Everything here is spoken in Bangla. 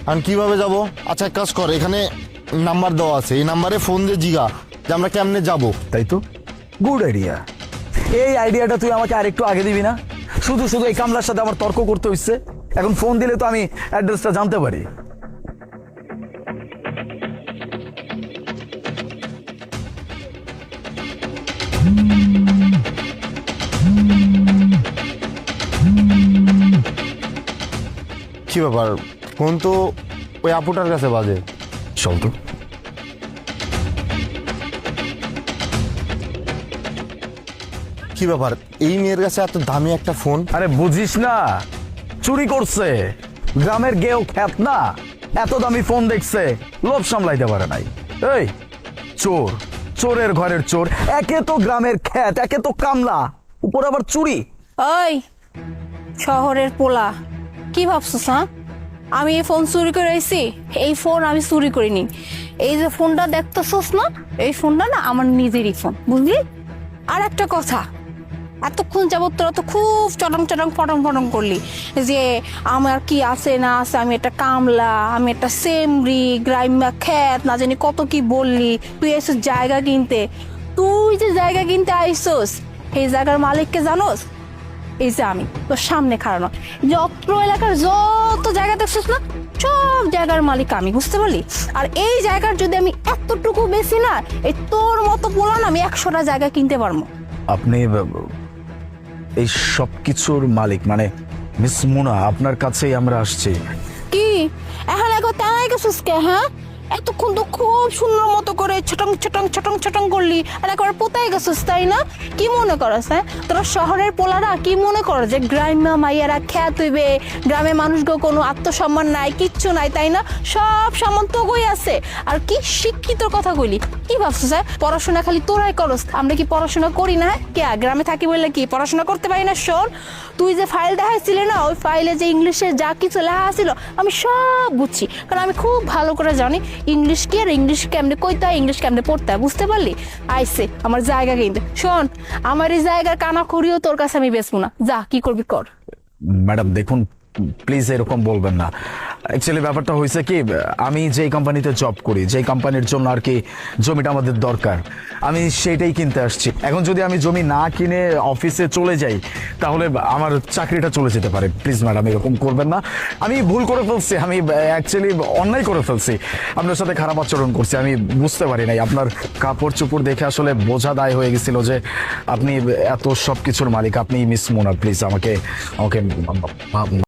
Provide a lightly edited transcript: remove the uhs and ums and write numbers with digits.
আমি কিভাবে যাব? আচ্ছা এক কাজ কর, এখানে নাম্বার দেওয়া আছে, এই নাম্বারে ফোন দিয়ে জিগা যে আমরা কেমনে যাব। তাই তো, গুড আইডিয়া। এই আইডিয়াটা তুই আমাকে আরেকটু আগে দিবি না? শুধু শুধু এই কামলার সাথে আমার তর্ক করতে হচ্ছে। এখন ফোন দিলে তো আমি অ্যাড্রেসটা জানতে পারি। কি ব্যাপার, ফোন তো ওই আপুটার কাছে বাজে। চল তো। কি ব্যাপার, এই মেয়ের কাছে এত দামি একটা ফোন? আরে বুঝিস না, চুরি করছে। গ্রামের গেও খ্যাত না, এত দামি ফোন দেখছে, লোভ সামলাইতে পারে নাই। এই চোর, চোরের ঘরের চোর। একে তো গ্রামের খ্যাত, একে তো কামলা, উপর আবার চুরি। ওই শহরের পোলা, কি ভাবছিস? হ্যাঁ, আমি এই ফোন চুরি করে আইছি? এই ফোন আমি চুরি করিনি। এই যে ফোনটা দেখতেছস না, এই ফোনটা না আমার নিজেরই ফোন, বুঝলি? আর একটা কথা, এতক্ষণ যাবত তোরা তো খুব চটং চটং ফটং ফটং করলি যে আমার কি আছে না আছে, আমি একটা কামলা, আমি একটা সেমরি, গ্রাম্যা খ্যাত, না জানি কত কি বললি। তুই এসেছিস জায়গা কিনতে। তুই যে জায়গা কিনতে আইসোস, এই জায়গার মালিককে জানোস? এই যে আমি তোর সামনে খাড়ানো, যে অত্র এলাকার যত জায়গা দেখছিস না, সব জায়গার মালিক আমি, বুঝতে পারলি? আর এই জায়গার যদি আমি এতটুকু বেশি না, এই তোর মতো বলান আমি 100টা জায়গা কিনতে পারবো। আপনি এই সব কিছুর মালিক মানে মিস মুনা, আপনার কাছেই আমরা আসছি। কি এখন একবার তাই গেছিস কে? হ্যাঁ, এতক্ষণ তো খুব সুন্দর মতো করে ছটং ছটং ছটং ছটং করলি, আর একবার পোতাই গেছিস, তাই না? কি মনে করস? হ্যাঁ, তোরা শহরের পোলারা কি মনে কর যে গ্রাম্য মাইয়ারা খ্যাত হইবে, গ্রামের মানুষগুলো কোনো আত্মসম্মান নাই, কিচ্ছু নাই, তাই না? সব সামান তো গই আছে। আর কি শিক্ষিত কথা কইলি, কি ভাবছিস? হ্যাঁ, পড়াশোনা খালি তোরাই করস, আমরা কি পড়াশোনা করি না? কে গ্রামে থাকি বললে কি পড়াশোনা করতে পারি না? শোন, তুই যে ফাইল দেখাইছিলি না, ওই ফাইলে যে ইংলিশে যা কিছু লেখা ছিল আমি সব বুঝছি, কারণ আমি খুব ভালো করে জানি ইংলিশ কি আর ইংলিশ কেমনে কইতে হয়, ইংলিশ কেমনে পড়তে হয়, বুঝতে পারলি? আইসে আমার জায়গা কিনতে। শোন, আমার এই জায়গার কানা খড়িও তোর কাছে আমি বেচবো না, যা কি করবি কর। ম্যাডাম দেখুন, প্লিজ এরকম বলবেন না। অ্যাকচুয়ালি ব্যাপারটা হয়েছে কি, আমি যেই কোম্পানিতে জব করি, যেই কোম্পানির জন্য আর কি জমিটা আমাদের দরকার, আমি সেইটাই কিনতে আসছি। এখন যদি আমি জমি না কিনে অফিসে চলে যাই, তাহলে আমার চাকরিটা চলে যেতে পারে। প্লিজ ম্যাডাম এরকম করবেন না। আমি ভুল করে ফেলছি, আমি অ্যাকচুয়ালি অন্যায় করে ফেলছি, আপনার সাথে খারাপ আচরণ করছি। আমি বুঝতে পারি নাই, আপনার কাপড় চোপড় দেখে আসলে বোঝা দায় হয়ে গেছিল যে আপনি এত সব কিছুর মালিক, আপনি মিস মুনা। প্লিজ আমাকে